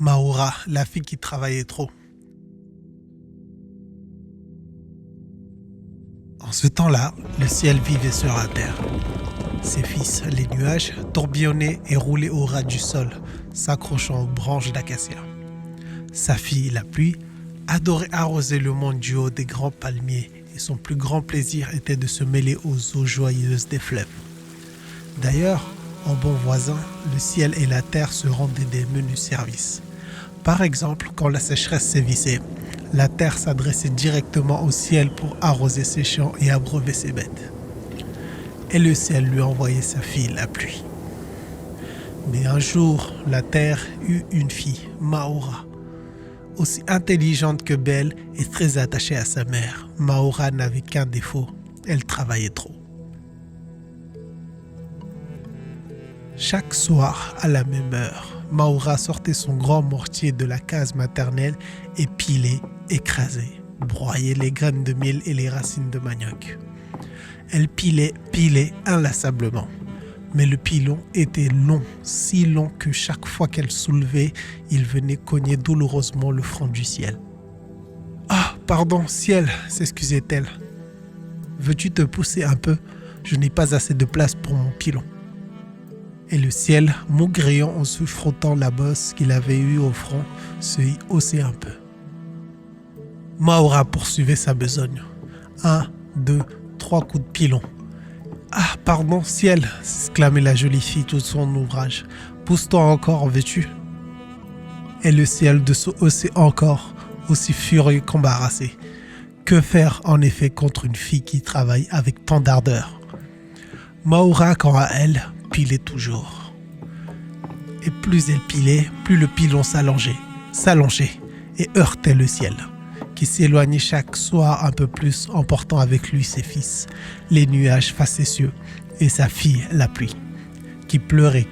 Maura, la fille qui travaillait trop. En ce temps-là, le ciel vivait sur la terre. Ses fils, les nuages, tourbillonnaient et roulaient au ras du sol, s'accrochant aux branches d'acacia. Sa fille, la pluie, adorait arroser le monde du haut des grands palmiers et son plus grand plaisir était de se mêler aux eaux joyeuses des fleuves. D'ailleurs, en bon voisin, le ciel et la terre se rendaient des menus services. Par exemple, quand la sécheresse sévissait, la terre s'adressait directement au ciel pour arroser ses champs et abreuver ses bêtes. Et le ciel lui envoyait sa fille, la pluie. Mais un jour, la terre eut une fille, Maura. Aussi intelligente que belle et très attachée à sa mère, Maura n'avait qu'un défaut, elle travaillait trop. Chaque soir, à la même heure, Maura sortait son grand mortier de la case maternelle et pilait, écrasait, broyait les graines de miel et les racines de manioc. Elle pilait inlassablement. Mais le pilon était long, si long que chaque fois qu'elle soulevait, il venait cogner douloureusement le front du ciel. « Ah, pardon, ciel !» s'excusait-elle. « Veux-tu te pousser un peu ? Je n'ai pas assez de place pour mon pilon. » Et le ciel, maugréant en se frottant la bosse qu'il avait eue au front, se haussait un peu. Maura poursuivait sa besogne. 1, 2, 3 coups de pilon. « Ah, pardon, ciel !» s'exclamait la jolie fille tout son ouvrage. « Pousse-toi encore, veux-tu ?» Et le ciel de se hausser encore, aussi furieux qu'embarrassé. Que faire en effet contre une fille qui travaille avec tant d'ardeur ? Maura, quant à elle, pilait toujours. Et plus elle pilait, plus le pilon s'allongeait et heurtait le ciel, qui s'éloignait chaque soir un peu plus, emportant avec lui ses fils, les nuages facétieux, et sa fille, la pluie, qui pleurait.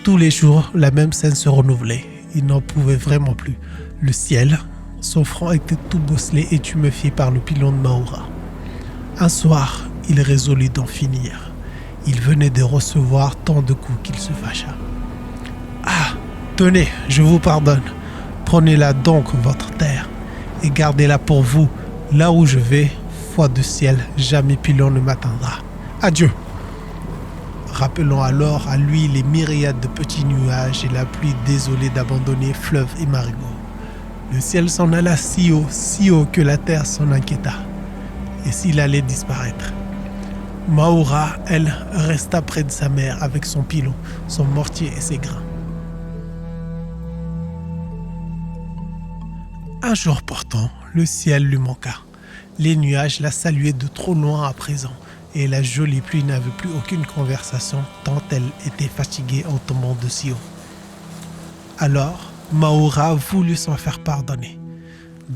Tous les jours, la même scène se renouvelait. Il n'en pouvait vraiment plus. Le ciel, son front était tout bosselé et tuméfié par le pilon de Maura. Un soir, il résolut d'en finir. Il venait de recevoir tant de coups qu'il se fâcha. « Ah, tenez, je vous pardonne. Prenez-la donc, votre terre, et gardez-la pour vous. Là où je vais, foi de ciel, jamais pilon ne m'atteindra. Adieu !» Rappelant alors à lui les myriades de petits nuages et la pluie désolée d'abandonner fleuves et marigots. Le ciel s'en alla si haut que la terre s'en inquiéta. Et s'il allait disparaître? Maura, elle, resta près de sa mère avec son pilon, son mortier et ses grains. Un jour pourtant, le ciel lui manqua. Les nuages la saluaient de trop loin à présent, et la jolie pluie n'avait plus aucune conversation tant elle était fatiguée en tombant de si haut. Alors, Maura voulut s'en faire pardonner.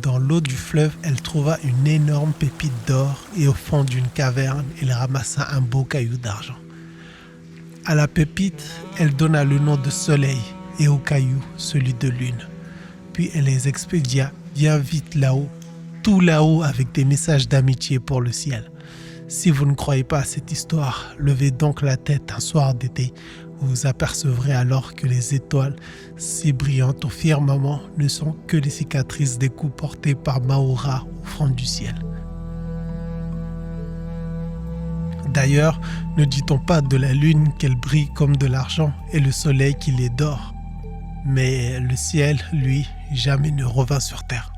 Dans l'eau du fleuve, elle trouva une énorme pépite d'or et au fond d'une caverne, elle ramassa un beau caillou d'argent. À la pépite, elle donna le nom de soleil et au caillou celui de lune. Puis elle les expédia bien vite là-haut, tout là-haut avec des messages d'amitié pour le ciel. Si vous ne croyez pas à cette histoire, levez donc la tête un soir d'été. Vous apercevrez alors que les étoiles, si brillantes au firmament, ne sont que les cicatrices des coups portés par Maura au front du ciel. D'ailleurs, ne dit-on pas de la lune qu'elle brille comme de l'argent et le soleil qu'il est d'or ? Mais le ciel, lui, jamais ne revint sur terre.